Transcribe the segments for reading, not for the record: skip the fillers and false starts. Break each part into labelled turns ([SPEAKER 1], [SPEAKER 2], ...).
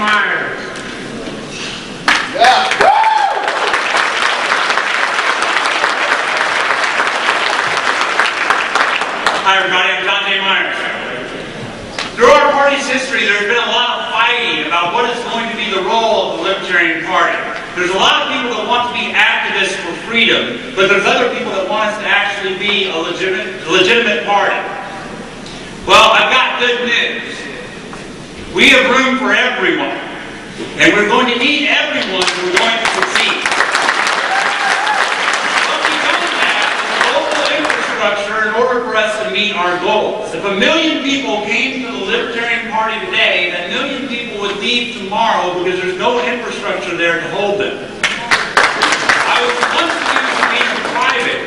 [SPEAKER 1] Myers.
[SPEAKER 2] Yeah.
[SPEAKER 3] Hi everybody, I'm John J. Myers. Through our party's history, there's been a lot of fighting about what is going to be the role of the Libertarian Party. There's a lot of people that want to be activists for freedom, but there's other people that want us to actually be a legitimate party. Well, I've got good news. We have room for everyone, and we're going to need everyone if we're going to succeed. What we don't have is local infrastructure in order for us to meet our goals. If 1 million people came to the Libertarian Party today, that 1 million people would leave tomorrow because there's no infrastructure there to hold them. I was once accused of being a private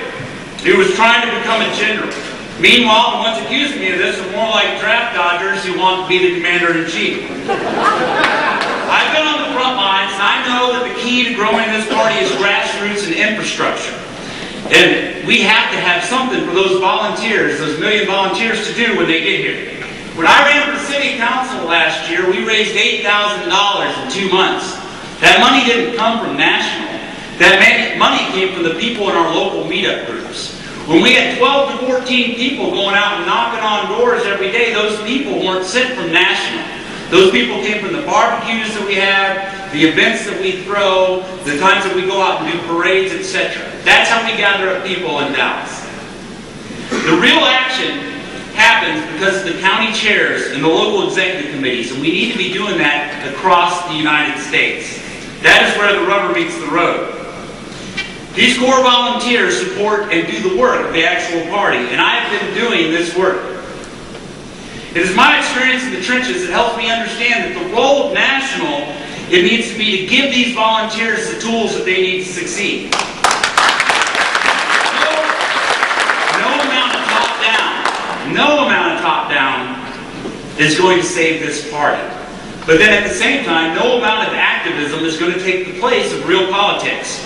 [SPEAKER 3] who was trying to become a general. Meanwhile, the ones accusing me of this are more like draft dodgers who want to be the commander-in-chief. I've been on the front lines, and I know that the key to growing this party is grassroots and infrastructure. And we have to have something for those volunteers, those 1 million volunteers, to do when they get here. When I ran for city council last year, we raised $8,000 in 2 months. That money didn't come from national. That money came from the people in our local meetup groups. When we had 12 to 14 people going out and knocking on doors every day, those people weren't sent from national. Those people came from the barbecues that we have, the events that we throw, the times that we go out and do parades, etc. That's how we gather up people in Dallas. The real action happens because of the county chairs and the local executive committees, and we need to be doing that across the United States. That is where the rubber meets the road. These core volunteers support and do the work of the actual party, and I have been doing this work. It is my experience in the trenches that helps me understand that the role of national, it needs to be to give these volunteers the tools that they need to succeed. No amount of top-down is going to save this party. But then at the same time, no amount of activism is going to take the place of real politics.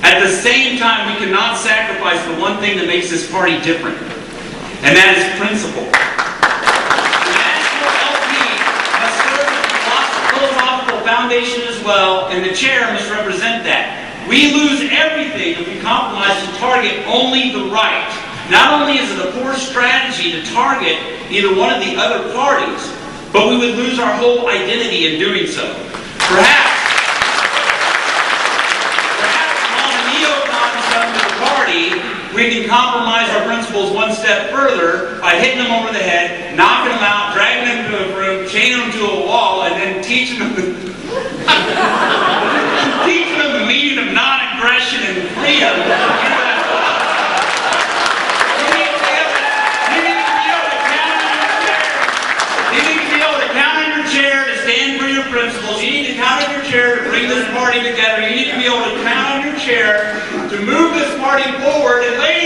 [SPEAKER 3] At the same time, we cannot sacrifice the one thing that makes this party different, and that is principle. The National LP must serve as a philosophical foundation as well, and the chair must represent that. We lose everything if we compromise to target only the right. Not only is it a poor strategy to target either one of the other parties, but we would lose our whole identity in doing so. Perhaps we can compromise our principles one step further by hitting them over the head, knocking them out, dragging them to a room, chaining them to a wall, and then teaching them the meaning of non-aggression and freedom. You need to be able to count on your chair to stand for your principles. You need to count on your chair to bring this party together. You need to be able to count on your chair to move this party forward. And ladies